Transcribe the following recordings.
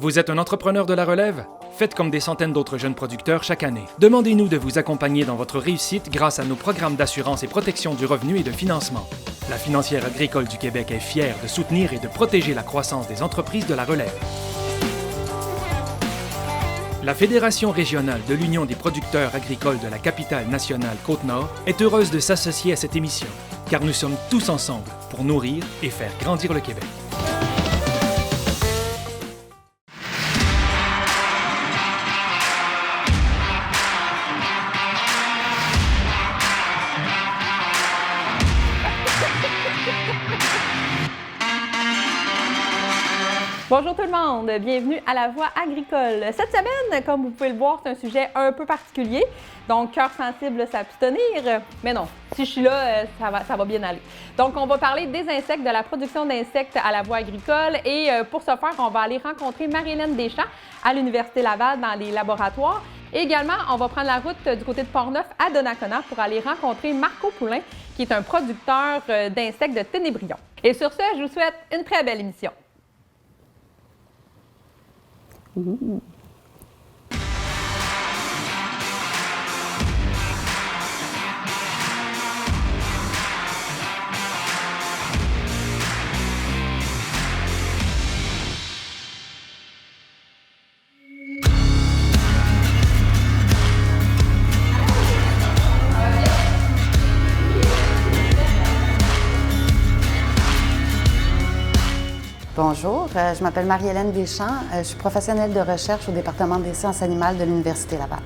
Vous êtes un entrepreneur de la relève? Faites comme des centaines d'autres jeunes producteurs chaque année. Demandez-nous de vous accompagner dans votre réussite grâce à nos programmes d'assurance et protection du revenu et de financement. La Financière agricole du Québec est fière de soutenir et de protéger la croissance des entreprises de la relève. La Fédération régionale de l'Union des producteurs agricoles de la capitale nationale Côte-Nord est heureuse de s'associer à cette émission, car nous sommes tous ensemble pour nourrir et faire grandir le Québec. Bonjour tout le monde, bienvenue à La Voix agricole. Cette semaine, comme vous pouvez le voir, c'est un sujet un peu particulier, donc cœur sensible s'abstenir, mais non, si je suis là, ça va bien aller. Donc on va parler des insectes, de la production d'insectes à La Voix agricole et pour ce faire, on va aller rencontrer Marie-Hélène Deschamps à l'Université Laval dans les laboratoires. Et également, on va prendre la route du côté de Portneuf à Donnacona pour aller rencontrer Marco Poulin, qui est un producteur d'insectes de Ténébrion. Et sur ce, je vous souhaite une très belle émission. Ooh. Bonjour, je m'appelle Marie-Hélène Deschamps. Je suis professionnelle de recherche au département des sciences animales de l'Université Laval.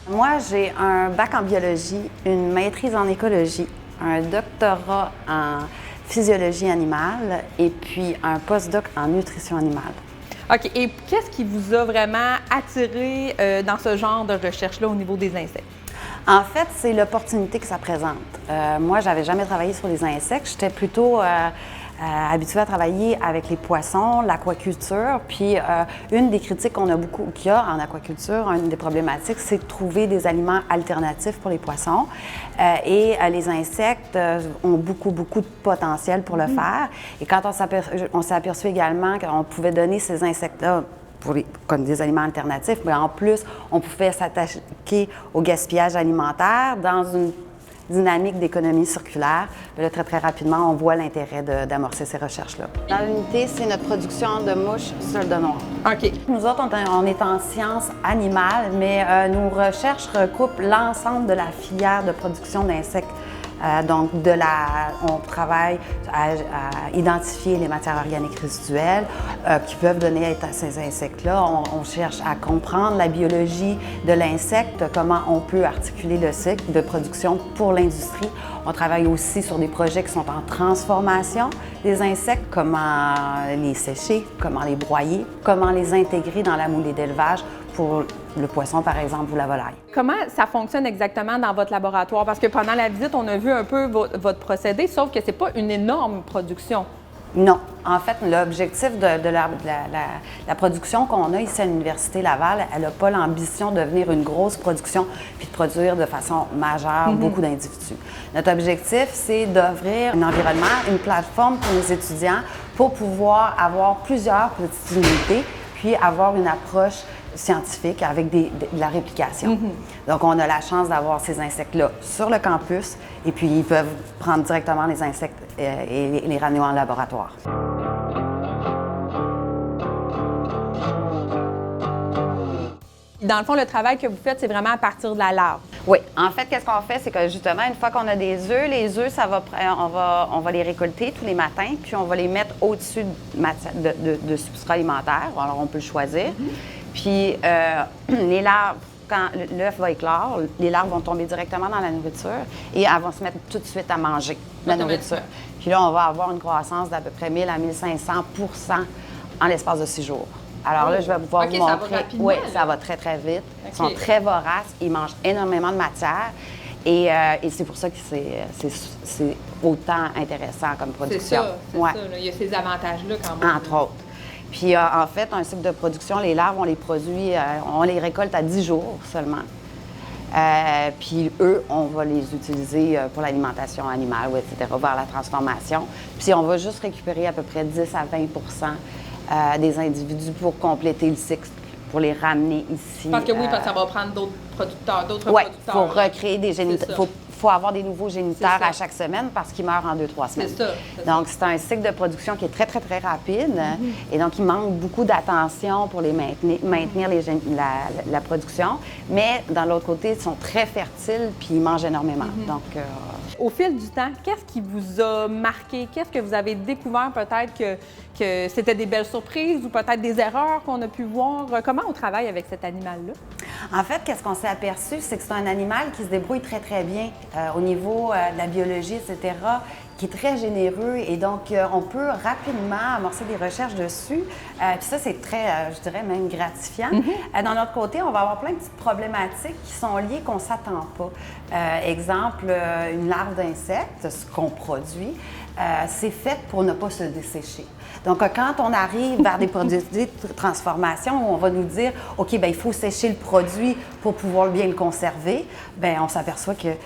Moi, j'ai un bac en biologie, une maîtrise en écologie, un doctorat en physiologie animale et puis un postdoc en nutrition animale. OK. Et qu'est-ce qui vous a vraiment attiré dans ce genre de recherche-là au niveau des insectes? En fait, c'est l'opportunité que ça présente. Moi, j'avais jamais travaillé sur les insectes. J'étais plutôt habituée à travailler avec les poissons, l'aquaculture. Puis, une des critiques qu'il y a en aquaculture, une des problématiques, c'est de trouver des aliments alternatifs pour les poissons. Et les insectes ont beaucoup de potentiel pour le faire. Et quand on s'est aperçu également qu'on pouvait donner ces insectes-là comme des aliments alternatifs, mais en plus, on pouvait s'attaquer au gaspillage alimentaire dans une dynamique d'économie circulaire. Là, très rapidement, on voit l'intérêt d'amorcer ces recherches-là. Dans l'unité, c'est notre production de mouches solde noir. OK. Nous autres, on est en sciences animales, mais nos recherches recoupent l'ensemble de la filière de production d'insectes. Donc, on travaille à identifier les matières organiques résiduelles qui peuvent donner à ces insectes-là. On cherche à comprendre la biologie de l'insecte, comment on peut articuler le cycle de production pour l'industrie. On travaille aussi sur des projets qui sont en transformation des insectes, comment les sécher, comment les broyer, comment les intégrer dans la moulée d'élevage pour le poisson, par exemple, ou la volaille. Comment ça fonctionne exactement dans votre laboratoire? Parce que pendant la visite, on a vu un peu votre procédé, sauf que c'est pas une énorme production. Non. En fait, l'objectif de la production qu'on a ici à l'Université Laval, elle n'a pas l'ambition de devenir une grosse production puis de produire de façon majeure beaucoup d'individus. Notre objectif, c'est d'offrir un environnement, une plateforme pour nos étudiants pour pouvoir avoir plusieurs petites unités puis avoir une approche scientifique avec de la réplication. Donc, on a la chance d'avoir ces insectes-là sur le campus et puis ils peuvent prendre directement les insectes et les ramener en laboratoire. Dans le fond, le travail que vous faites, c'est vraiment à partir de la larve. Oui. En fait, qu'est-ce qu'on fait? C'est que justement, une fois qu'on a des œufs, les œufs, on va les récolter tous les matins, puis on va les mettre au-dessus de substrat alimentaire. Alors, on peut le choisir. Puis, les larves, quand l'œuf va éclore, les larves vont tomber directement dans la nourriture et elles vont se mettre tout de suite à manger la nourriture. Puis là, on va avoir une croissance d'à peu près 1000 à 1500 % en l'espace de 6 jours. Alors là, je vais pouvoir vous montrer. Ça va rapidement, oui, ça va très vite. Ils sont très voraces, ils mangent énormément de matière. Et c'est pour ça que c'est autant intéressant comme production. C'est ça. Il y a ces avantages-là quand même. Entre autres. Puis, en fait, un cycle de production, les larves, on les récolte à 10 jours seulement. Puis eux, on va les utiliser pour l'alimentation animale, ou etc., vers la transformation. Puis on va juste récupérer à peu près 10 à 20 des individus pour compléter le cycle, pour les ramener ici. Parce que parce que ça va prendre d'autres producteurs, Oui, il faut recréer des géniteurs. Il faut avoir des nouveaux géniteurs à chaque semaine parce qu'ils meurent en 2-3 semaines. C'est ça. Donc, c'est un cycle de production qui est très, très, très rapide. Et donc, il manque beaucoup d'attention pour les maintenir la production. Mais, d'un l'autre côté, ils sont très fertiles puis ils mangent énormément. Donc, au fil du temps, qu'est-ce qui vous a marqué? Qu'est-ce que vous avez découvert peut-être que c'était des belles surprises ou peut-être des erreurs qu'on a pu voir? Comment on travaille avec cet animal-là? En fait, qu'est-ce qu'on s'est aperçu, c'est que c'est un animal qui se débrouille très, très bien au niveau de la biologie, etc., qui est très généreux et donc on peut rapidement amorcer des recherches dessus. Puis ça, c'est très, je dirais même gratifiant. D'un autre côté, on va avoir plein de petites problématiques qui sont liées qu'on ne s'attend pas. Exemple, une larve d'insecte, ce qu'on produit, c'est fait pour ne pas se dessécher. Donc, quand on arrive vers des produits de transformation où on va nous dire, OK, bien, il faut sécher le produit pour pouvoir bien le conserver, bien, on s'aperçoit qu'il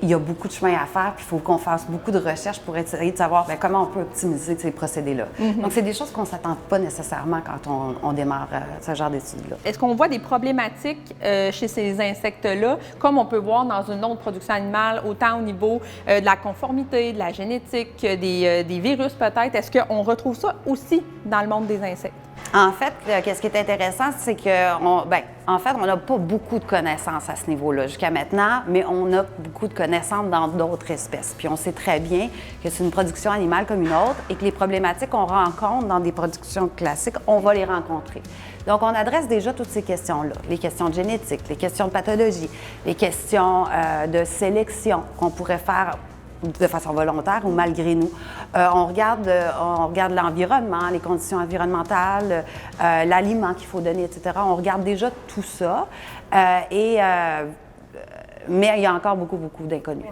y a beaucoup de chemin à faire, puis il faut qu'on fasse beaucoup de recherches pour essayer de savoir bien, comment on peut optimiser ces procédés-là. Donc, c'est des choses qu'on ne s'attend pas nécessairement quand on démarre ce genre d'études-là. Est-ce qu'on voit des problématiques chez ces insectes-là, comme on peut voir dans une autre production animale, autant au niveau de la conformité, de la génétique, des virus peut-être? Est-ce qu'on retrouve ça aussi dans le monde des insectes? En fait, ce qui est intéressant, c'est qu'on n'a pas beaucoup de connaissances à ce niveau-là jusqu'à maintenant, mais on a beaucoup de connaissances dans d'autres espèces. Puis on sait très bien que c'est une production animale comme une autre et que les problématiques qu'on rencontre dans des productions classiques, on va les rencontrer. Donc, on adresse déjà toutes ces questions-là. Les questions de génétique, les questions de pathologie, les questions de sélection qu'on pourrait faire de façon volontaire ou malgré nous. On regarde l'environnement, les conditions environnementales, l'aliment qu'il faut donner, etc. On regarde déjà tout ça, mais il y a encore beaucoup, beaucoup d'inconnus. Ouais.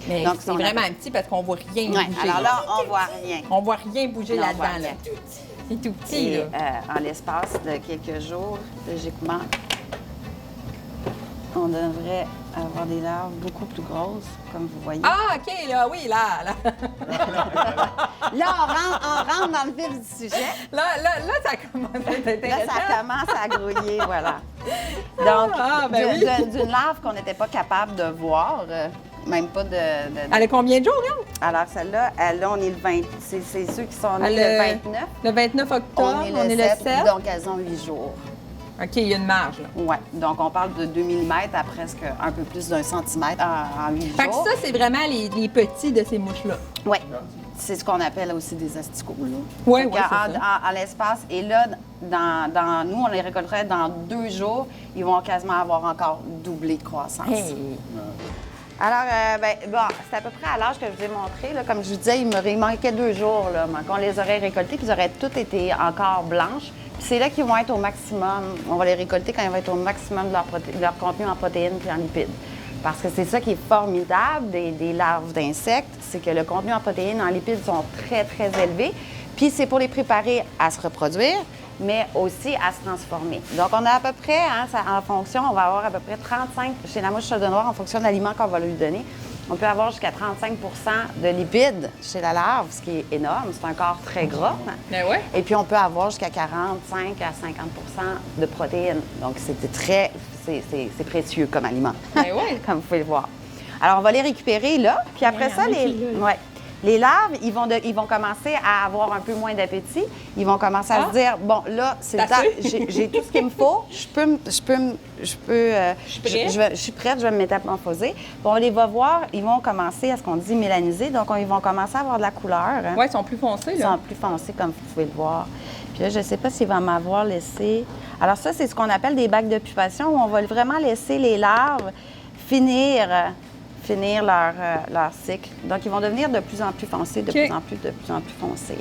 Mais donc, c'est vraiment un petit parce qu'on ne voit rien bouger. Alors là, on ne voit rien. On ne voit rien bouger là-dedans. C'est tout petit. Et, en l'espace de quelques jours, logiquement, on devrait avoir des larves beaucoup plus grosses, comme vous voyez. Ah, OK, là, oui, là. Là, on rentre dans le vif du sujet. Là, ça commence à être intéressant. Là, ça commence à grouiller, voilà. Donc, d'une larve qu'on n'était pas capable de voir, même pas de... Elle a combien de jours, là? Alors, celle-là, on est le 20... C'est ceux qui sont nés le 29. Le 29 octobre, on est le 7. Donc, elles ont 8 jours. OK, il y a une marge, là. Oui. Donc, on parle de 2 mm à presque un peu plus d'1 centimètre en 8 jours. Fait que ça, c'est vraiment les petits de ces mouches-là. Oui. C'est ce qu'on appelle aussi des asticots, là. Oui, oui, en l'espace. Et là, nous, on les récolterait dans 2 jours. Ils vont quasiment avoir encore doublé de croissance. Hey. Alors, c'est à peu près à l'âge que je vous ai montré. Là, comme je vous disais, il manquait 2 jours là, qu'on les aurait récoltés, puis ils auraient toutes été encore blanches. Puis c'est là qu'ils vont être au maximum. On va les récolter quand ils vont être au maximum de leur contenu en protéines puis en lipides. Parce que c'est ça qui est formidable des larves d'insectes, c'est que le contenu en protéines et en lipides sont très, très élevés. Puis c'est pour les préparer à se reproduire, mais aussi à se transformer. Donc, on a à peu près, en fonction, on va avoir à peu près 35, chez la mouche chaudronnoire, en fonction de l'aliment qu'on va lui donner, on peut avoir jusqu'à 35 de lipides chez la larve, ce qui est énorme. C'est un corps très gras. Ben ouais. Et puis, on peut avoir jusqu'à 45 à 50 de protéines. Donc, c'est précieux comme aliment, ben ouais. comme vous pouvez le voir. Alors, on va les récupérer là. Puis après ça, les larves, ils vont commencer à avoir un peu moins d'appétit. Ils vont commencer à se dire, bon, là, c'est le temps, j'ai tout ce qu'il me faut, je suis prête, je vais me métamorphoser. Bon, on les va voir, ils vont commencer à ce qu'on dit mélaniser, donc ils vont commencer à avoir de la couleur. Oui, ils sont plus foncés, là. Ils sont plus foncés, comme vous pouvez le voir. Puis là, je ne sais pas s'il va m'avoir laissé... Alors ça, c'est ce qu'on appelle des bacs de pupation, où on va vraiment laisser les larves finir leur cycle. Donc, ils vont devenir de plus en plus foncés, de plus en plus foncés.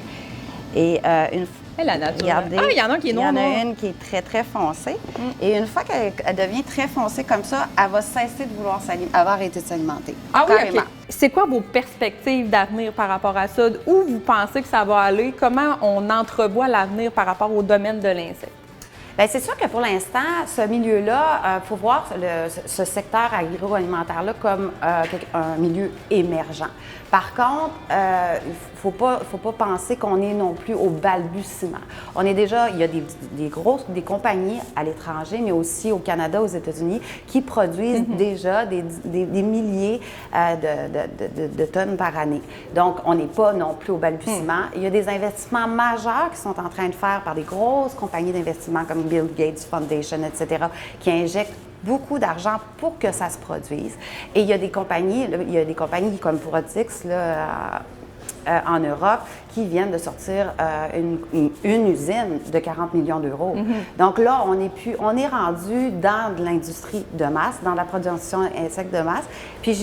Et la nature. Regardez, il y en a qui est noire. Il y en a une qui est très, très foncée. Et une fois qu'elle devient très foncée comme ça, elle va cesser de vouloir s'alimenter, elle va arrêter de s'alimenter. Ah oui, OK. C'est quoi vos perspectives d'avenir par rapport à ça? Où vous pensez que ça va aller? Comment on entrevoit l'avenir par rapport au domaine de l'insecte? Bien, c'est sûr que pour l'instant, ce milieu-là, il faut voir ce secteur agroalimentaire-là comme un milieu émergent. Par contre, il ne faut pas penser qu'on est non plus au balbutiement. On est déjà, il y a des compagnies à l'étranger, mais aussi au Canada, aux États-Unis, qui produisent déjà des milliers de tonnes par année. Donc, on n'est pas non plus au balbutiement. Il y a des investissements majeurs qui sont en train de faire par des grosses compagnies d'investissement comme Bill Gates Foundation, etc., qui injectent beaucoup d'argent pour que ça se produise. Et il y a des compagnies comme Prodix, en Europe, qui viennent de sortir une usine de 40 millions d'euros. Donc là, on est rendu dans de l'industrie de masse, dans la production insecte de masse. Puis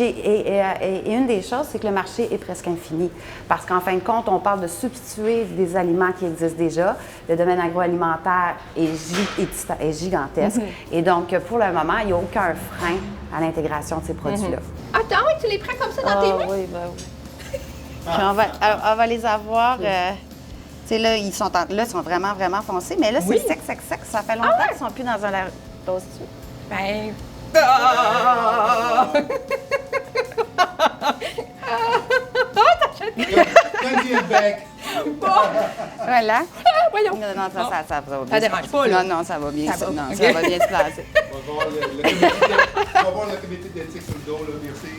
une des choses, c'est que le marché est presque infini. Parce qu'en fin de compte, on parle de substituer des aliments qui existent déjà. Le domaine agroalimentaire est gigantesque. Et donc, pour le moment, il n'y a aucun frein à l'intégration de ces produits-là. Attends, oui, tu les prends comme ça dans tes mains? Oui, ben oui. Puis on va les avoir. Tu sais, là, ils sont vraiment, vraiment foncés. Mais là, c'est sec. Ça fait longtemps qu'ils ne sont plus dans un toast. Ben. Voilà. Voyons. Non, ça va bien. Ça dérange pas, là. Non, ça va bien. Ça va. Non, ça va bien se placer. On va voir le comité d'éthique sur le dos, là, merci.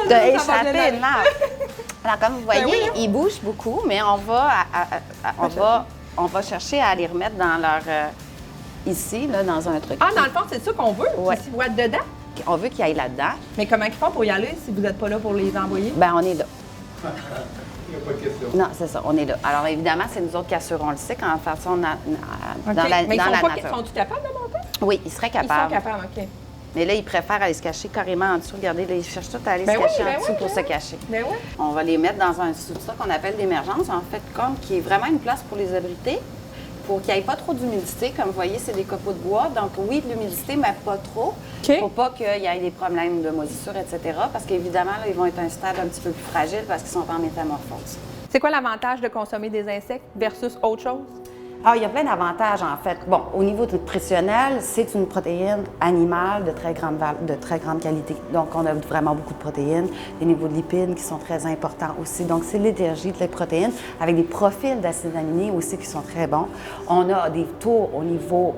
De échapper une larve. Alors, comme vous voyez, ils bougent beaucoup, mais on va chercher à les remettre dans leur... ici, là, dans un truc. Ah, dans le fond, c'est ça qu'on veut? Ouais. Qu'ils soient dedans? On veut qu'ils aillent là-dedans. Mais comment ils font pour y aller si vous n'êtes pas là pour les envoyer? Bien, on est là. Il n'y a pas de question. Non, c'est ça, on est là. Alors, évidemment, c'est nous autres qui assurons le cycle en façon dans la Mais ils sont nature. sont-ils capables de monter? Oui, ils seraient capables. Ils sont capables, OK. Mais là, ils préfèrent aller se cacher carrément en dessous. Regardez, là, ils cherchent tout à aller se cacher en dessous pour se cacher. Ben oui. On va les mettre dans un substrat qu'on appelle d'émergence, en fait, comme qui est vraiment une place pour les abriter, pour qu'il n'y ait pas trop d'humidité. Comme vous voyez, c'est des copeaux de bois. Donc, oui, de l'humidité, mais pas trop. OK. Pour pas qu'il y ait des problèmes de moisissure, etc. Parce qu'évidemment, là, ils vont être à un stade un petit peu plus fragile parce qu'ils sont en métamorphose. C'est quoi l'avantage de consommer des insectes versus autre chose? Ah, il y a plein d'avantages, en fait. Bon, au niveau nutritionnel, c'est une protéine animale de très grande qualité. Donc, on a vraiment beaucoup de protéines, des niveaux de lipides qui sont très importants aussi. Donc, c'est l'énergie de les protéines avec des profils d'acides aminés aussi qui sont très bons. On a des taux au niveau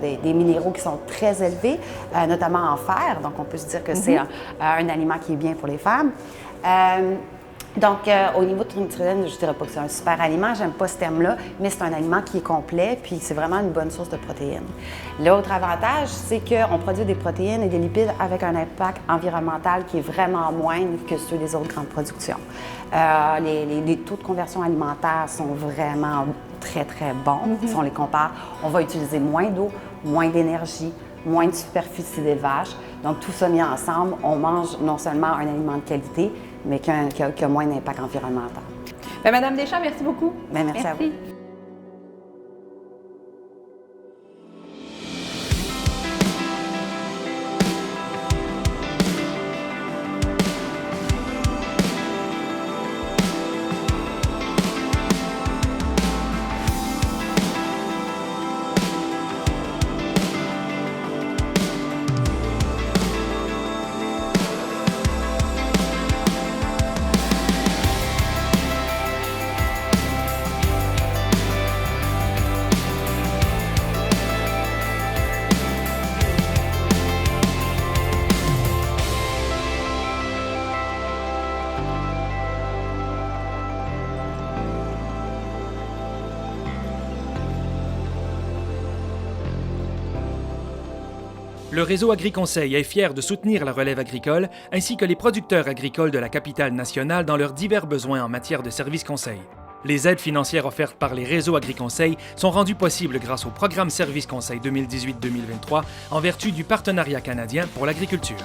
des minéraux qui sont très élevés, notamment en fer. Donc, on peut se dire que c'est un aliment qui est bien pour les femmes. Donc, au niveau nutritionnel, je ne dirais pas que c'est un super aliment, j'aime pas ce terme-là, mais c'est un aliment qui est complet, puis c'est vraiment une bonne source de protéines. L'autre avantage, c'est qu'on produit des protéines et des lipides avec un impact environnemental qui est vraiment moindre que ceux des autres grandes productions. Les taux de conversion alimentaire sont vraiment très, très bons. Si on les compare, on va utiliser moins d'eau, moins d'énergie, moins de superficie d'élevage. Donc, tout ça mis ensemble, on mange non seulement un aliment de qualité, mais qui a moins d'impact environnemental. Bien, Madame Deschamps, merci beaucoup. Bien, merci à vous. Le réseau AgriConseil est fier de soutenir la relève agricole ainsi que les producteurs agricoles de la capitale nationale dans leurs divers besoins en matière de services conseils. Les aides financières offertes par les réseaux AgriConseil sont rendues possibles grâce au programme Service Conseil 2018-2023 en vertu du Partenariat canadien pour l'agriculture.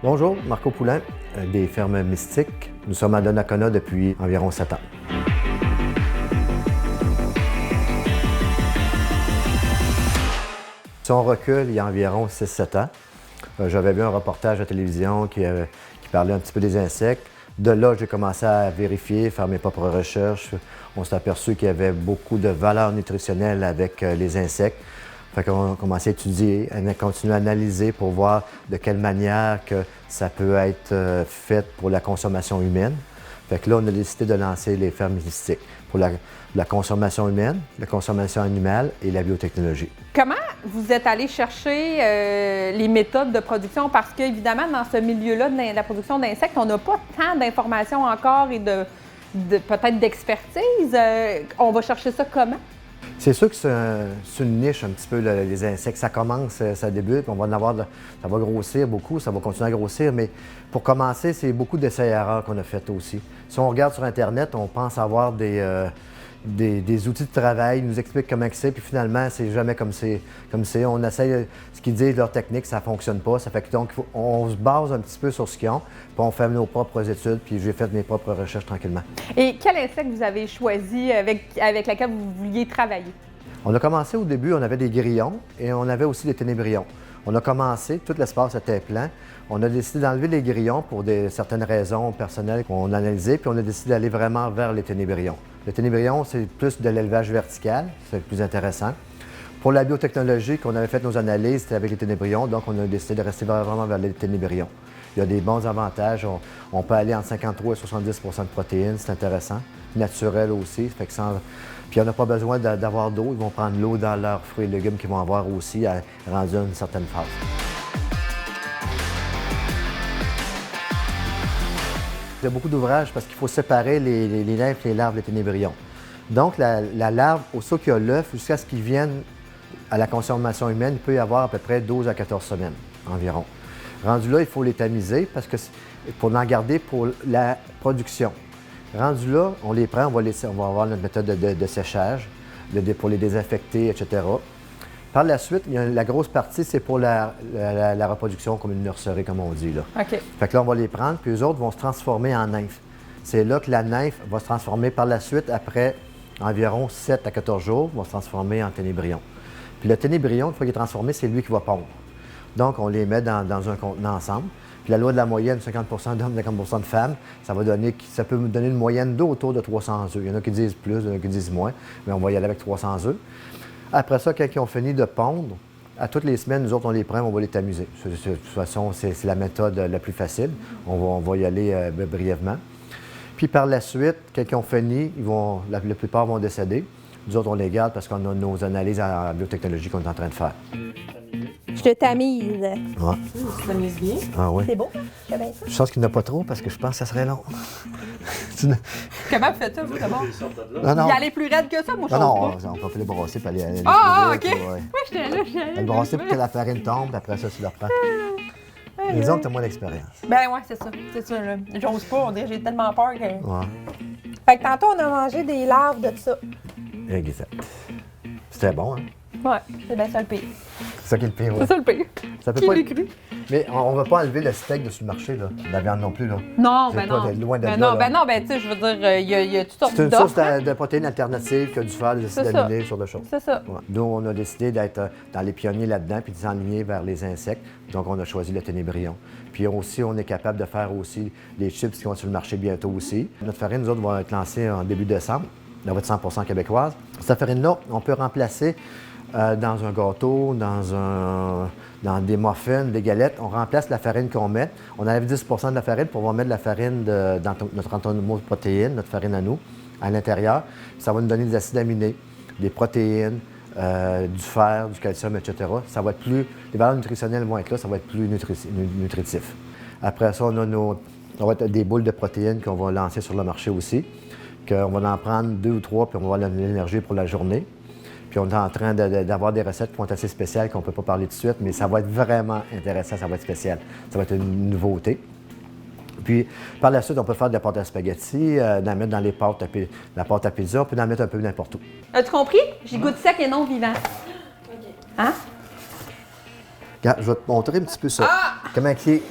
Bonjour, Marco Poulain, des fermes Mystiques. Nous sommes à Donnacona depuis environ 7 ans. Si on recule, il y a environ 6-7 ans, j'avais vu un reportage à la télévision qui parlait un petit peu des insectes. De là, j'ai commencé à vérifier, faire mes propres recherches. On s'est aperçu qu'il y avait beaucoup de valeurs nutritionnelles avec les insectes. Fait qu'on a commencé à étudier, à continuer à analyser pour voir de quelle manière que ça peut être fait pour la consommation humaine. Fait que là, on a décidé de lancer les fermes mystiques pour la consommation humaine, la consommation animale et la biotechnologie. Comment vous êtes allé chercher les méthodes de production? Parce qu'évidemment, dans ce milieu-là de la production d'insectes, on n'a pas tant d'informations encore et peut-être d'expertise. On va chercher ça comment? C'est sûr que c'est une niche un petit peu, les insectes. Ça commence, ça débute, on va en avoir, ça va grossir beaucoup, ça va continuer à grossir, mais pour commencer, c'est beaucoup d'essais-erreurs qu'on a fait aussi. Si on regarde sur Internet, on pense avoir des outils de travail, ils nous expliquent comment c'est, puis finalement, c'est jamais comme c'est. On essaye ce qu'ils disent, leur technique, ça ne fonctionne pas. Ça fait que donc, on se base un petit peu sur ce qu'ils ont, puis on fait nos propres études, puis j'ai fait mes propres recherches tranquillement. Et quel insecte vous avez choisi avec lequel vous vouliez travailler? On a commencé au début, on avait des grillons et on avait aussi des ténébrions. On a commencé, tout l'espace était plein. On a décidé d'enlever les grillons pour certaines raisons personnelles qu'on a analysées, puis on a décidé d'aller vraiment vers les ténébrions. Le ténébrion, c'est plus de l'élevage vertical, c'est le plus intéressant. Pour la biotechnologie, qu'on avait fait nos analyses, c'était avec les ténébrions, donc on a décidé de rester vraiment vers les ténébrions. Il y a des bons avantages. On peut aller entre 53 et 70 % de protéines, c'est intéressant. Naturel aussi, fait que puis on n'a pas besoin d'avoir d'eau, ils vont prendre l'eau dans leurs fruits et légumes qu'ils vont avoir aussi, rendu à une certaine phase. Il y a beaucoup d'ouvrages parce qu'il faut séparer les nymphes, les larves, les ténébrions. Donc, la larve, au saut qu'il y a l'œuf, jusqu'à ce qu'il vienne à la consommation humaine, il peut y avoir à peu près 12 à 14 semaines environ. Rendu là, il faut les tamiser parce que pour en garder pour la production. Rendu là, on les prend, on va avoir notre méthode de séchage pour les désinfecter, etc. Par la suite, la grosse partie, c'est pour la reproduction, comme une nurserie, comme on dit. Là. OK. Fait que là, on va les prendre, puis eux autres vont se transformer en nymphes. C'est là que la nymphe va se transformer par la suite, après environ 7 à 14 jours, va se transformer en ténébrion. Puis le ténébrion, une fois qu'il est transformé, c'est lui qui va pondre. Donc, on les met dans un contenant ensemble. Puis la loi de la moyenne, 50 % d'hommes, 50 % de femmes, ça peut me donner une moyenne d'œufs autour de 300 œufs. Il y en a qui disent plus, il y en a qui disent moins, mais on va y aller avec 300 œufs. Après ça, quand ils ont fini de pondre, à toutes les semaines, nous autres, on les prend, on va les tamuser. De toute façon, c'est la méthode la plus facile. On va y aller brièvement. Puis par la suite, quand ils ont fini, la plupart vont décéder. Nous autres, on les garde parce qu'on a nos analyses en biotechnologie qu'on est en train de faire. Je te tamise. Ouais. Tu t'amuses bien. Ah oui. C'est beau, hein? C'est bien ça. Je pense qu'il n'y en a pas trop parce que je pense que ça serait long. Comment vous faites ça, vous, d'abord? Non. Il allait plus raide que ça, moi, je Non, pense pas. on peut les brasser et aller les Ah, plus OK. vite, ouais. Oui, j'étais là. Le brasser pour que la farine tombe, puis après ça, tu le reprends. Les hommes, tu as moins d'expérience. Ben ouais, c'est ça, là. J'ose pas, on dirait, j'ai tellement peur que... Ouais, Fait que tantôt, on a mangé des larves de ça. exact. C'était bon, hein? Ouais, c'est bien ça le pire. C'est ça qui est le pire, ouais. C'est ça le pire. Ça peut Qui pas l'eût être- cru? Mais on ne va pas enlever le steak de sur le marché, là. La viande non plus, là. Non, C'est ben pas non. loin de Ben là, non, là. ben tu sais, je veux dire, il y a toutes sortes C'est une source d'offres. de protéines alternatives qui a du fer, des acides C'est ça. aminés, sur de choses. C'est ça. Ouais. Nous, on a décidé d'être dans les pionniers là-dedans puis de s'enligner vers les insectes. Donc, on a choisi le ténébrion. Puis aussi, on est capable de faire aussi les chips qui vont sur le marché bientôt aussi. Notre farine, nous autres, va être lancée en début décembre. Elle va être 100 % québécoise. Cette farine-là, on peut remplacer dans un gâteau, dans des muffins, des galettes. On remplace la farine qu'on met. On enlève 10 % de la farine pour mettre de la farine dans notre entomoprotéine, notre farine à nous, à l'intérieur. Ça va nous donner des acides aminés, des protéines, du fer, du calcium, etc. Ça va être plus, les valeurs nutritionnelles vont être là, ça va être plus nutritif. Après ça, on va être des boules de protéines qu'on va lancer sur le marché aussi, qu'on va en prendre 2 ou 3, puis on va avoir de l'énergie pour la journée. Puis on est en train d'avoir des recettes qui vont être assez spéciales, qu'on ne peut pas parler tout de suite, mais ça va être vraiment intéressant, ça va être spécial. Ça va être une nouveauté. Puis, par la suite, on peut faire de la pâte à spaghetti, d'en mettre dans la pâte à pizza, puis d'en mettre un peu n'importe où. As-tu compris? J'ai goût sec et non vivant. Hein? Regarde, je vais te montrer un petit peu ça. Comment il est.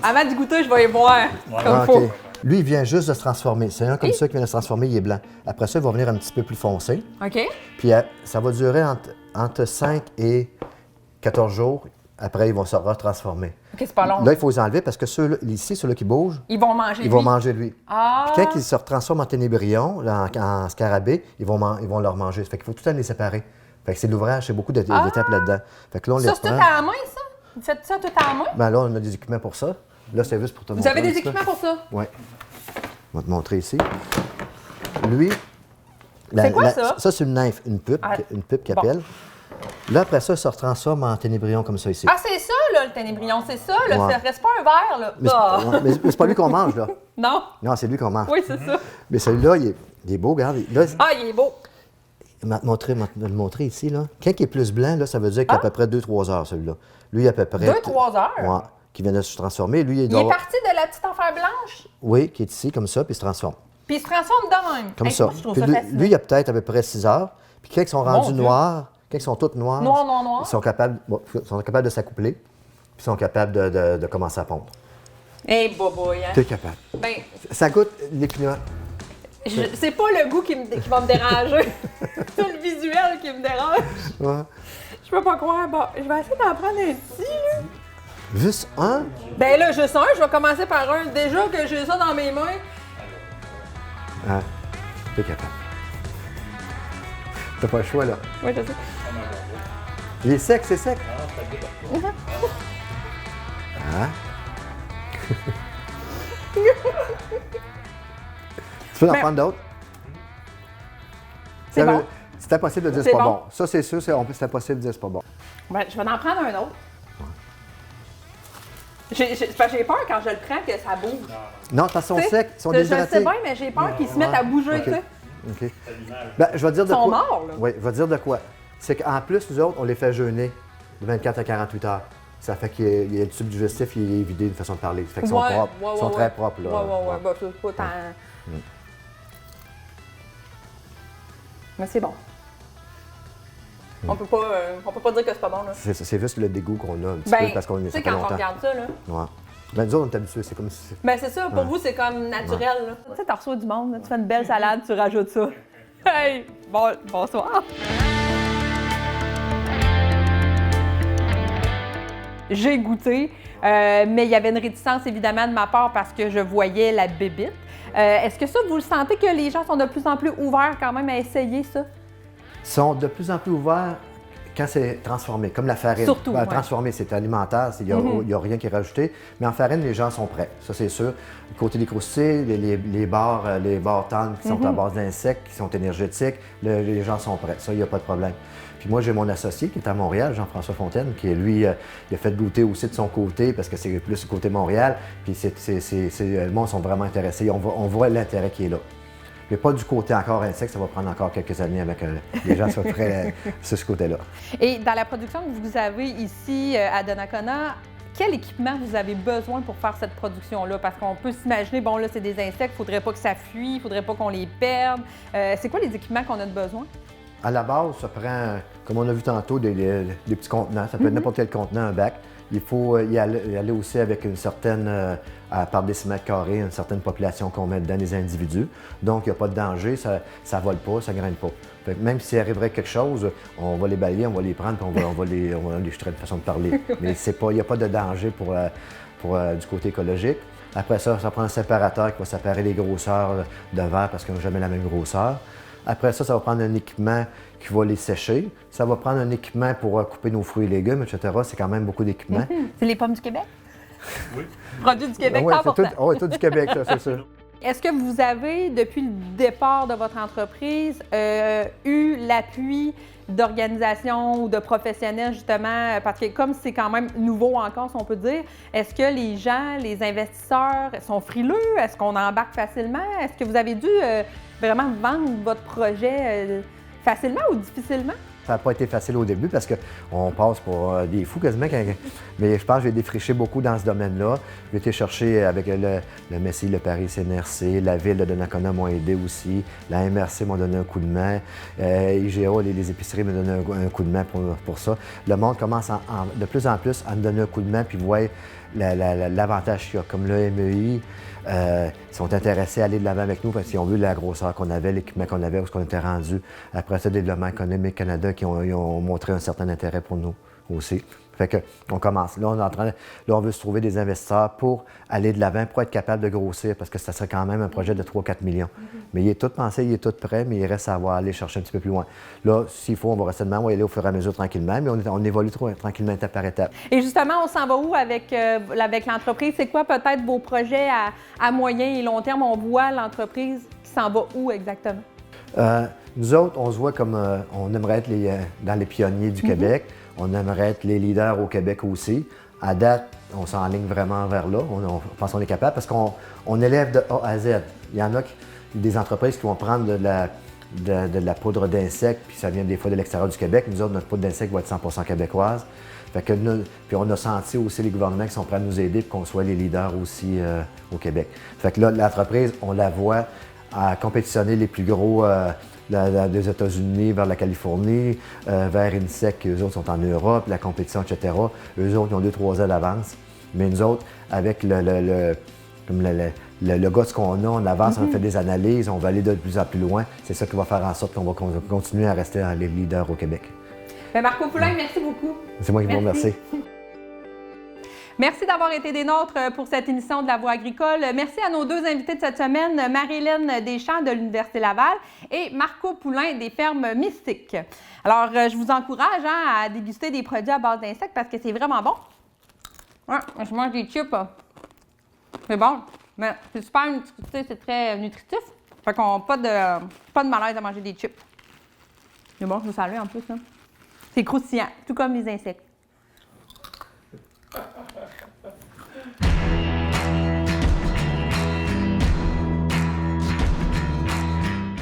Avant du goûter, je vais y voir comme Ah, faut. OK. Lui, il vient juste de se transformer. C'est un comme ça qui vient de se transformer, il est blanc. Après ça, il va venir un petit peu plus foncé. OK. Puis ça va durer entre 5 et 14 jours. Après, ils vont se retransformer. OK, c'est pas long. Là, il faut les enlever parce que ceux-là, ici, ceux-là qui bougent, Ils vont manger ils vont manger lui. Ah! Puis quand ils se retransforment en ténébrion, en scarabée, ils vont leur manger. Fait qu'il faut tout le temps les séparer. Fait que c'est de l'ouvrage, c'est beaucoup d'étapes là-dedans. Fait que là, on les Ça, c'est tout reprend. à la main, ça? Vous faites ça tout à la main? Ben là, on a des équipements pour ça. Là, c'est juste pour te Vous montrer. avez un des petit peu. équipements pour ça? Oui. On va te montrer ici. Lui. C'est quoi ça? Ça, c'est une nymphe, une pupe qui Bon. appelle. Là, après ça, ça se transforme en ténébrion comme ça ici. Ah, c'est ça, là, le ténébrion, c'est ça, là. Ouais. Ça reste pas un verre, là. Mais Ah. c'est pas lui qu'on mange, là. Non? Non, c'est lui qu'on mange. Oui, c'est ça. Mais celui-là, il est beau, regarde. Là, Ah, il est beau. il m'a le montrer ici, là. Quand il est plus blanc, là, ça veut dire qu'il y a à peu près 2-3 heures, celui-là. Lui, à peu près... 2-3 heures? Ouais, qui vient de se transformer. Lui, Il est parti de la petite affaire blanche, Oui, qui est ici, comme ça, puis il se transforme. puis il se transforme de même. Comme Hey, ça. moi, je trouve Puis ça fascinant. lui, il y a peut-être à peu près 6 heures. Puis quand ils sont rendus Dieu. noirs, quand ils sont tous noirs, Noir. ils sont capables de s'accoupler, puis ils sont capables de commencer à pondre. Hey, boboy, hein? Tu es capable. Ben, Ça goûte les pinots. c'est pas le goût qui va me déranger. C'est le visuel qui me dérange. Ouais. Je peux pas croire. Bon, je vais essayer d'en prendre un petit, là. Juste un? Ben là, juste un, je vais commencer par un. Déjà que j'ai ça dans mes mains. Ah, tu es capable. T'as pas le choix, là. Oui, je sais. Il est sec, c'est sec. Ah. Tu peux en Mais- prendre d'autres? C'est bon. C'est impossible de dire C'est c'est pas bon. bon. Ça, c'est sûr, c'est impossible de dire c'est pas bon. Ben, je vais en prendre un autre. C'est parce que j'ai peur quand je le prends que ça bouge. Non, parce qu'ils sont Tu sais, secs, ils sont je le déshydratés. sais bien, mais j'ai peur qu'ils se mettent à bouger, OK. tu sais. OK. Ben, je vais dire de Ils sont quoi. morts, là. Oui, je vais dire de quoi. C'est qu'en plus, nous autres, on les fait jeûner de 24 à 48 heures. Ça fait qu'il y a le tube digestif, il est vidé d'une façon de parler. Ça fait qu'ils sont Ouais, propres. ouais, Ils sont ouais, très ouais. propres, là. Ouais. Ben, c'est pas tant. Mais c'est bon. On peut pas dire que c'est pas bon, là. C'est juste le dégoût qu'on a un petit Ben, peu parce qu'on tu est sais, ça fait quand on longtemps. regarde ça, là. Ouais. Ben, nous autres, on est habitués. C'est comme si... Ben, c'est ça. Pour vous, c'est comme naturel, là. Tu sais, t'en reçois du monde, là. Tu fais une belle salade, tu rajoutes ça. Hey! Bonsoir! J'ai goûté, mais il y avait une réticence évidemment de ma part parce que je voyais la bébite. Est-ce que ça, vous le sentez que les gens sont de plus en plus ouverts quand même à essayer ça? Ils sont de plus en plus ouverts quand c'est transformé, comme la farine. Surtout, Ben, ouais. transformé, c'est alimentaire, il n'y a rien qui est rajouté. Mais en farine, les gens sont prêts, ça c'est sûr. Côté des croustilles, les bars tendres qui sont à base d'insectes, qui sont énergétiques, les gens sont prêts, ça, il n'y a pas de problème. Puis moi, j'ai mon associé qui est à Montréal, Jean-François Fontaine, qui lui, il a fait goûter aussi de son côté, parce que c'est plus du côté Montréal. Puis le monde sont vraiment intéressés, on voit l'intérêt qui est là. Mais pas du côté encore insecte, ça va prendre encore quelques années avec les gens soient prêts sur ce côté-là. Et dans la production que vous avez ici à Donnacona, quel équipement vous avez besoin pour faire cette production-là? Parce qu'on peut s'imaginer, bon là, c'est des insectes, il ne faudrait pas que ça fuit, il ne faudrait pas qu'on les perde. C'est quoi les équipements qu'on a de besoin? À la base, ça prend, comme on a vu tantôt, des petits contenants. Ça peut être n'importe quel contenant, un bac. Il faut y aller aussi avec une certaine, par décimètre carré, une certaine population qu'on met dedans, des individus. Donc, il n'y a pas de danger, ça ne vole pas, ça ne graine pas. Fait que même s'il arriverait quelque chose, on va les balayer, on va les prendre, puis on va les jeter de façon de parler. Mais il n'y a pas de danger pour du côté écologique. Après ça, ça prend un séparateur qui va séparer les grosseurs de verre parce qu'ils n'ont jamais la même grosseur. Après ça, ça va prendre un équipement qui va les sécher. Ça va prendre un équipement pour couper nos fruits et légumes, etc. C'est quand même beaucoup d'équipements. C'est les pommes du Québec? Oui. Produits du Québec, Oui, pas c'est important. tout du Québec, ça, c'est sûr. Est-ce que vous avez, depuis le départ de votre entreprise, eu l'appui d'organisations ou de professionnels, justement, parce que comme c'est quand même nouveau encore, si on peut dire, est-ce que les gens, les investisseurs sont frileux? Est-ce qu'on embarque facilement? Est-ce que vous avez dû vraiment vendre votre projet facilement ou difficilement? Ça n'a pas été facile au début parce qu'on passe pour des fous quasiment. Mais je pense que j'ai défriché beaucoup dans ce domaine-là. J'ai été chercher avec le Messie, le Paris CNRC, la ville de Donnacona m'ont aidé aussi. La MRC m'a donné un coup de main. IGA, les épiceries m'ont donné un coup de main pour ça. Le monde commence de plus en plus à me donner un coup de main puis voient l'avantage qu'il y a. Comme le MEI, sont intéressés à aller de l'avant avec nous parce qu'ils ont vu la grosseur qu'on avait, l'équipement qu'on avait, où est-ce qu'on était rendu. Après ça, Développement économique Canada qui ont montré un certain intérêt pour nous aussi. Fait que on commence. Là, on veut se trouver des investisseurs pour aller de l'avant, pour être capable de grossir, parce que ça serait quand même un projet de 3-4 millions. Mais il est tout pensé, il est tout prêt, mais il reste à aller chercher un petit peu plus loin. Là, s'il faut, on va rester de même, on va y aller au fur et à mesure tranquillement, mais on évolue tranquillement étape par étape. Et justement, on s'en va où avec l'entreprise? C'est quoi peut-être vos projets à moyen et long terme? On voit l'entreprise qui s'en va où exactement? Nous autres, on se voit comme on aimerait être dans les pionniers du Québec. On aimerait être les leaders au Québec aussi. À date, on s'enligne vraiment vers là. On pense qu'on est capable parce qu'on élève de A à Z. Il y en a des entreprises qui vont prendre de la poudre d'insectes, puis ça vient des fois de l'extérieur du Québec. Nous autres, notre poudre d'insectes va être 100% québécoise. Fait que puis on a senti aussi les gouvernements qui sont prêts à nous aider pour qu'on soit les leaders aussi au Québec. Fait que là, l'entreprise, on la voit à compétitionner les plus gros des États-Unis vers la Californie, vers INSEC, eux autres sont en Europe, la compétition, etc. Eux autres, ils ont 2-3 ans d'avance. Mais nous autres, avec le gars ce qu'on a, on avance, on fait des analyses, on va aller de plus en plus loin. C'est ça qui va faire en sorte qu'on va continuer à rester les leaders au Québec. Bien, Marco Poulain, merci beaucoup. C'est moi qui vous remercie. Merci d'avoir été des nôtres pour cette émission de La Voix agricole. Merci à nos deux invités de cette semaine, Marie-Hélène Deschamps de l'Université Laval et Marco Poulain des fermes Mystiques. Alors, je vous encourage à déguster des produits à base d'insectes parce que c'est vraiment bon. Ouais, je mange des chips. C'est bon, mais c'est super, c'est très nutritif. Fait qu'on n'a pas de malaise à manger des chips. C'est bon, je vous salue en plus. Hein. C'est croustillant, tout comme les insectes.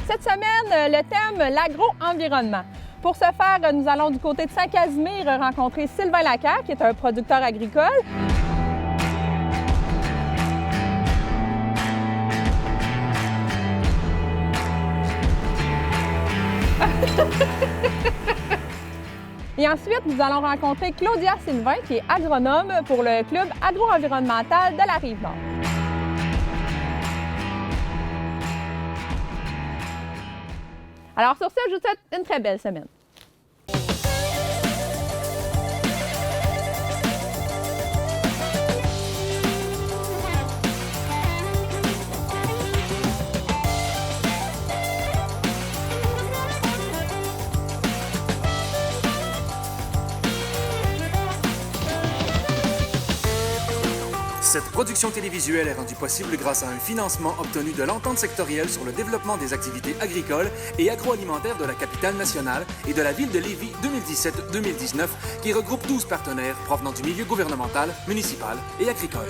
Cette semaine, le thème, l'agro-environnement. Pour ce faire, nous allons du côté de Saint-Casimir rencontrer Sylvain Lacquer, qui est un producteur agricole. Et ensuite, nous allons rencontrer Claudia Sylvain, qui est agronome pour le Club agro-environnemental de la Rive-Nord. Alors sur ce, je vous souhaite une très belle semaine. Cette production télévisuelle est rendue possible grâce à un financement obtenu de l'Entente sectorielle sur le développement des activités agricoles et agroalimentaires de la capitale nationale et de la ville de Lévis 2017-2019, qui regroupe 12 partenaires provenant du milieu gouvernemental, municipal et agricole.